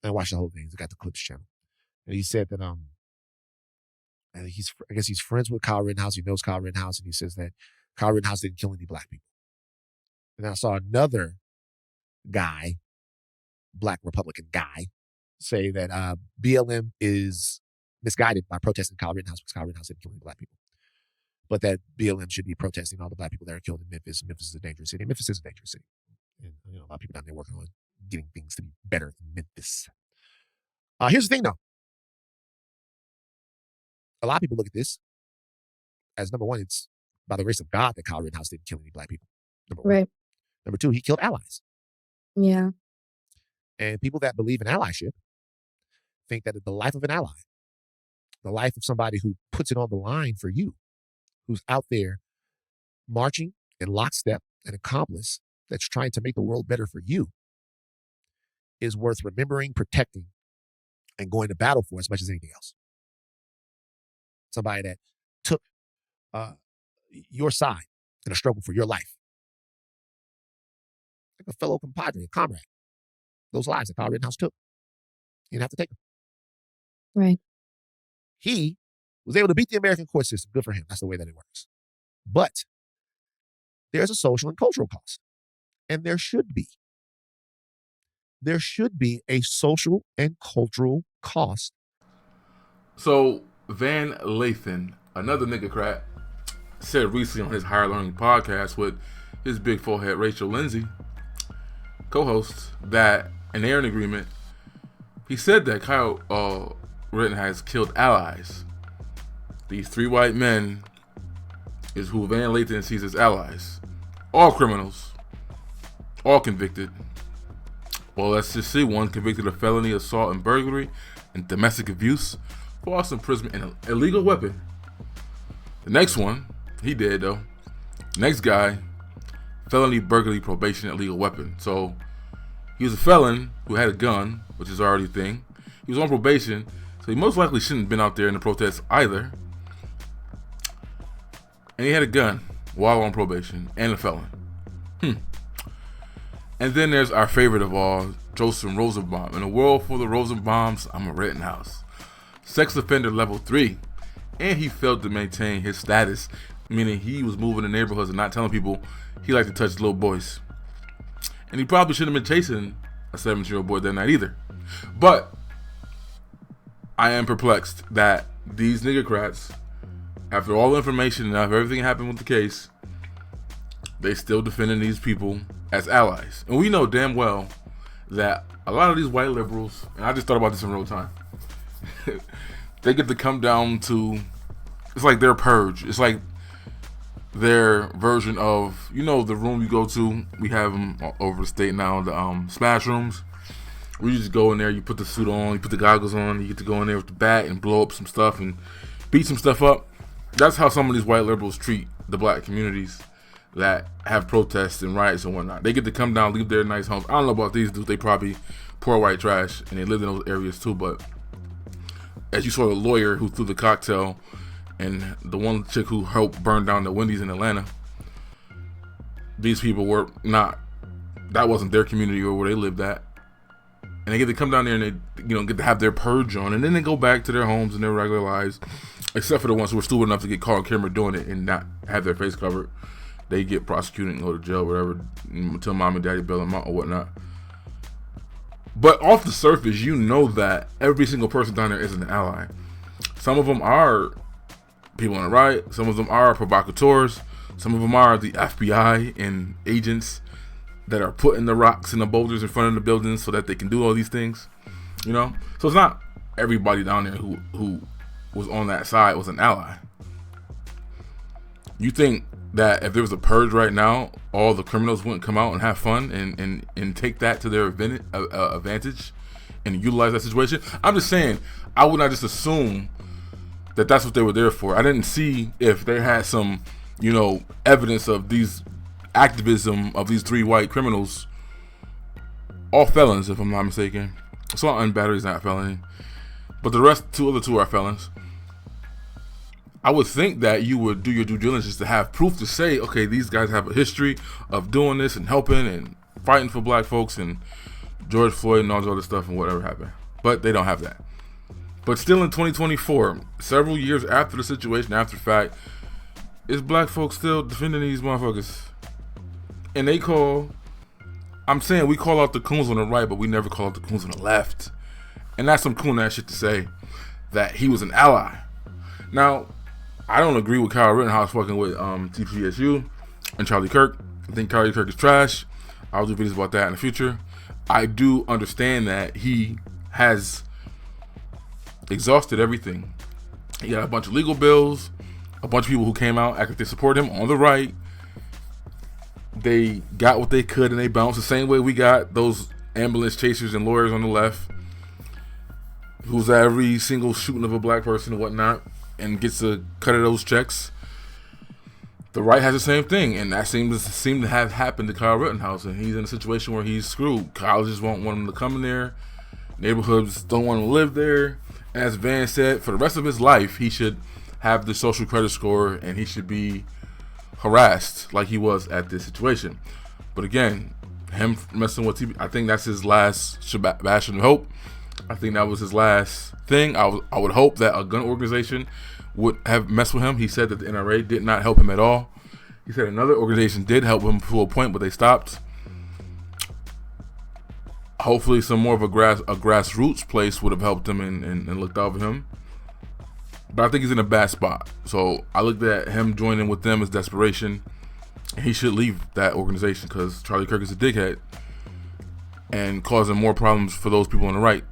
And I watched the whole thing. He got the Clips channel. And he said that and I guess he's friends with Kyle Rittenhouse. He knows Kyle Rittenhouse, and he says that Kyle Rittenhouse didn't kill any black people. And I saw another guy, black Republican guy, say that BLM is misguided by protesting Kyle Rittenhouse because Kyle Rittenhouse didn't kill any black people. But that BLM should be protesting all the black people that are killed in Memphis. Memphis is a dangerous city. Memphis is a dangerous city. And a lot of people down there working on getting things to be better in Memphis. Here's the thing, though. A lot of people look at this as, number one, it's by the grace of God that Kyle Rittenhouse didn't kill any black people. Number one. Right. Number two, he killed allies. Yeah. And people that believe in allyship think that the life of an ally, the life of somebody who puts it on the line for you, who's out there marching in lockstep, an accomplice that's trying to make the world better for you, is worth remembering, protecting, and going to battle for as much as anything else. Somebody that took your side in a struggle for your life. Like a fellow compadre, a comrade. Those lives that Kyle Rittenhouse took. You didn't have to take them. Right. He was able to beat the American court system. Good for him. That's the way that it works. But there's a social and cultural cost. And there should be. There should be a social and cultural cost. So Van Lathan, another nigga crack, said recently on his Higher Learning podcast with his big forehead Rachel Lindsay, co-host, that in their agreement, he said that Kyle Rittenhouse killed allies. These three white men is who Van Lathan sees as allies. All criminals. All convicted. Well, let's just see. One convicted of felony assault and burglary and domestic abuse, false imprisonment, and an illegal weapon. The next one, he dead though. Next guy, felony burglary, probation, illegal weapon. So he was a felon who had a gun, which is already a thing. He was on probation, so he most likely shouldn't have been out there in the protests either. And he had a gun while on probation and a felon. And then there's our favorite of all, Joseph Rosenbaum. In a world full of Rosenbaums, I'm a Rittenhouse. Sex offender level 3. And he failed to maintain his status, meaning he was moving in neighborhoods and not telling people he liked to touch little boys. And he probably shouldn't have been chasing a 17-year-old boy that night either. But I am perplexed that these niggercrats, after all the information and after everything happened with the case, they still defending these people as allies. And we know damn well that a lot of these white liberals, and I just thought about this in real time, they get to come down to, it's like their purge. It's like their version of, the room you go to, we have them all over the state now, the smash rooms. We just go in there, you put the suit on, you put the goggles on, you get to go in there with the bat and blow up some stuff and beat some stuff up. That's how some of these white liberals treat the black communities that have protests and riots and whatnot. They get to come down, leave their nice homes. I don't know about these dudes, they probably poor white trash and they live in those areas too, but as you saw the lawyer who threw the cocktail and the one chick who helped burn down the Wendy's in Atlanta, these people were not, that wasn't their community or where they lived at. And they get to come down there and they, get to have their purge on, and then they go back to their homes and their regular lives, except for the ones who were stupid enough to get caught on camera doing it and not have their face covered. They get prosecuted and go to jail, whatever, until mom and daddy bail them out or whatnot. But off the surface, you know that every single person down there is an ally. Some of them are people on the right. Some of them are provocateurs. Some of them are the FBI and agents that are putting the rocks and the boulders in front of the buildings so that they can do all these things. So it's not everybody down there who was on that side was an ally. You think that if there was a purge right now, all the criminals wouldn't come out and have fun and take that to their advantage and utilize that situation? I'm just saying, I would not just assume that that's what they were there for. I didn't see if they had some, evidence of these activism of these three white criminals, all felons, if I'm not mistaken. Assault and battery is not a felony, but the other two are felons. I would think that you would do your due diligence to have proof to say, okay, these guys have a history of doing this and helping and fighting for black folks and George Floyd and all this other stuff and whatever happened. But they don't have that. But still in 2024, several years after the situation, after the fact, is black folks still defending these motherfuckers? And they I'm saying we call out the coons on the right, but we never call out the coons on the left. And that's some coon ass shit to say that he was an ally. Now, I don't agree with Kyle Rittenhouse fucking with TPSU and Charlie Kirk. I think Charlie Kirk is trash. I'll do videos about that in the future. I do understand that he has exhausted everything. He got a bunch of legal bills, a bunch of people who came out acting they support him on the right. They got what they could and they bounced the same way we got those ambulance chasers and lawyers on the left who's at every single shooting of a black person and whatnot and gets a cut of those checks. The right has the same thing, and that seems to have happened to Kyle Rittenhouse, and he's in a situation where he's screwed. Colleges won't want him to come in there. Neighborhoods don't want him to live there. As Van said, for the rest of his life, he should have the social credit score, and he should be harassed like he was at this situation. But again, him messing with TV, I think that's his last bastion of hope. I think that was his last thing. I would hope that a gun organization would have messed with him. He said that the NRA did not help him at all. He said another organization did help him to a point, but they stopped. Hopefully some more of a grassroots place would have helped him and looked out for him. But I think he's in a bad spot. So I looked at him joining with them as desperation. And he should leave that organization because Charlie Kirk is a dickhead and causing more problems for those people on the right.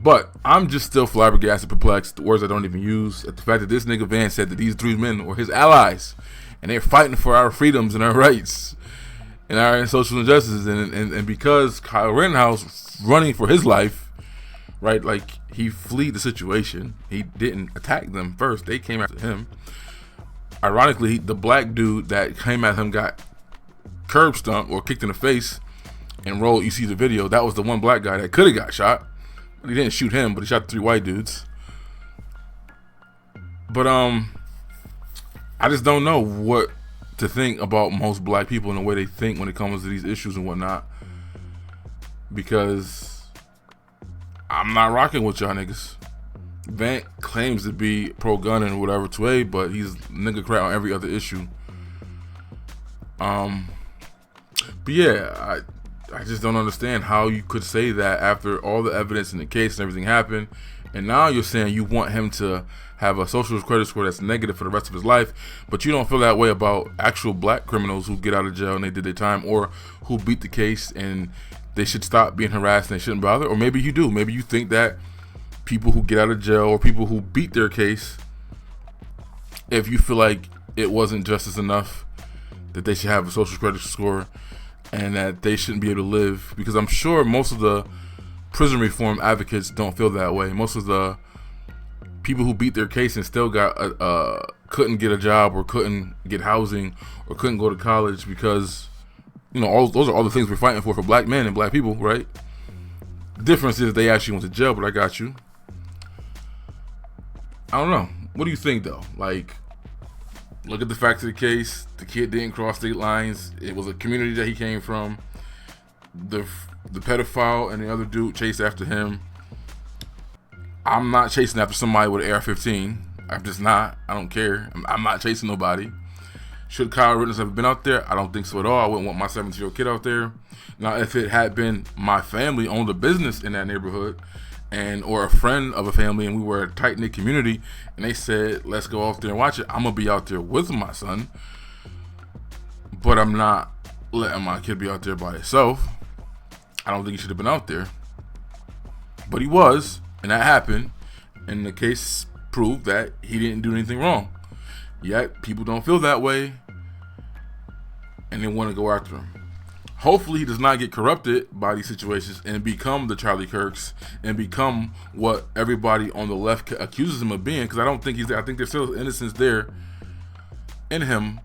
But I'm just still flabbergasted, perplexed, the words I don't even use, at the fact that this nigga Van said that these three men were his allies and they're fighting for our freedoms and our rights and our social injustices. And because Kyle Rittenhouse running for his life, right, like he fled the situation. He didn't attack them first. They came after him. Ironically, the black dude that came at him got curb stomped or kicked in the face and rolled. You see the video. That was the one black guy that could have got shot. He didn't shoot him, but he shot the three white dudes. But I just don't know what to think about most black people and the way they think when it comes to these issues and whatnot. Because I'm not rocking with y'all niggas. Vant claims to be pro-gun in whatever way, but he's nigga crap on every other issue. But yeah, I just don't understand how you could say that after all the evidence in the case and everything happened, and now you're saying you want him to have a social credit score that's negative for the rest of his life, but you don't feel that way about actual black criminals who get out of jail and they did their time, or who beat the case and they should stop being harassed and they shouldn't bother. Or maybe you do. Maybe you think that people who get out of jail or people who beat their case, if you feel like it wasn't justice enough, that they should have a social credit score and that they shouldn't be able to live. Because I'm sure most of the prison reform advocates don't feel that way. Most of the people who beat their case and still got couldn't get a job or couldn't get housing or couldn't go to college because, you know, all those are all the things we're fighting for black men and black people, right? The difference is they actually went to jail, but I got you. I don't know. What do you think, though? Like, look at the facts of the case. The kid didn't cross state lines. It was a community that he came from. The pedophile and the other dude chased after him. I'm not chasing after somebody with an AR-15. I'm just not. I don't care. I'm not chasing nobody. Should Kyle Rittenhouse have been out there? I don't think so at all. I wouldn't want my 17-year-old kid out there. Now, if it had been my family owned a business in that neighborhood, and or a friend of a family, and we were a tight-knit community, and they said, let's go out there and watch it, I'm going to be out there with my son. But I'm not letting my kid be out there by himself. I don't think he should have been out there. But he was, and that happened, and the case proved that he didn't do anything wrong. Yet, people don't feel that way, and they want to go after him. Hopefully he does not get corrupted by these situations and become the Charlie Kirks and become what everybody on the left accuses him of being, because I don't think he's there. I think there's still innocence there in him,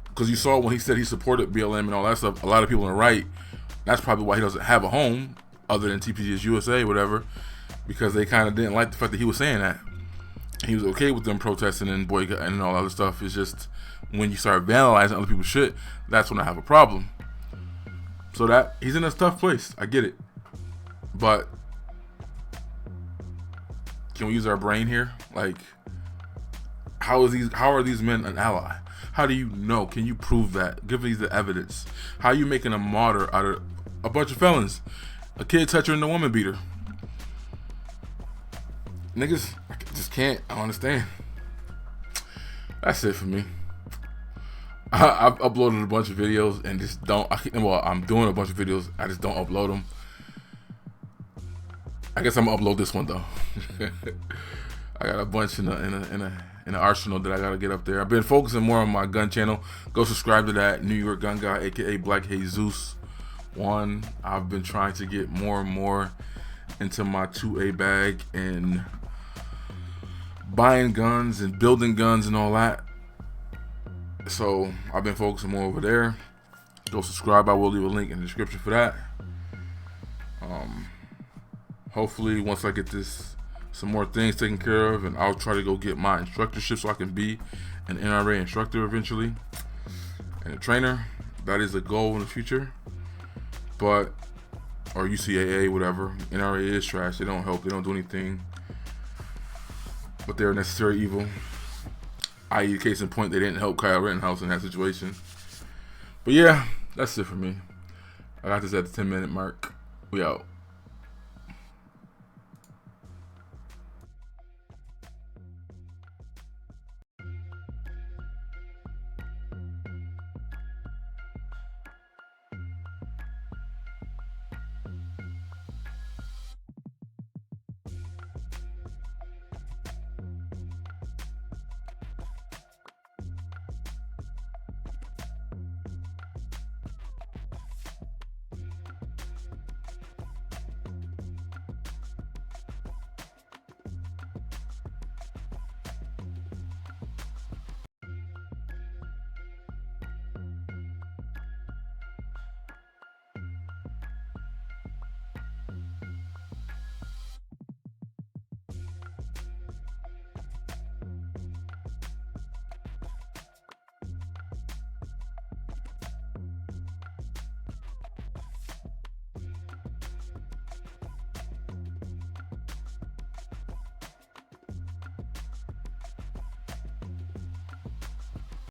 because you saw when he said he supported BLM and all that stuff, a lot of people on the right, that's probably why he doesn't have a home other than TPS USA, whatever, because they kind of didn't like the fact that he was saying that. He was okay with them protesting and boycotting and all that other stuff. It's just when you start vandalizing other people's shit, that's when I have a problem. So that he's in a tough place. I get it. But can we use our brain here? Like, how are these men an ally? How do you know? Can you prove that? Give me the evidence. How are you making a martyr out of a bunch of felons? A kid toucher and a woman beater. Niggas, I just can't. I don't understand. That's it for me. I've uploaded a bunch of videos and just don't. I'm doing a bunch of videos. I just don't upload them. I guess I'm gonna upload this one though. I got a bunch in an arsenal that I gotta get up there. I've been focusing more on my gun channel. Go subscribe to that. New York Gun Guy, aka Black HAYZUS 1. I've been trying to get more and more into my 2A bag and buying guns and building guns and all that. So I've been focusing more over there. Go subscribe. I will leave a link in the description for that. Hopefully once I get some more things taken care of, and I'll try to go get my instructorship so I can be an NRA instructor eventually and a trainer. That is a goal in the future. Or UCAA, whatever. NRA is trash. They don't help. They don't do anything. But they're a necessary evil. I.e., case in point, they didn't help Kyle Rittenhouse in that situation. But yeah, that's it for me. I got this at the 10-minute mark. We out.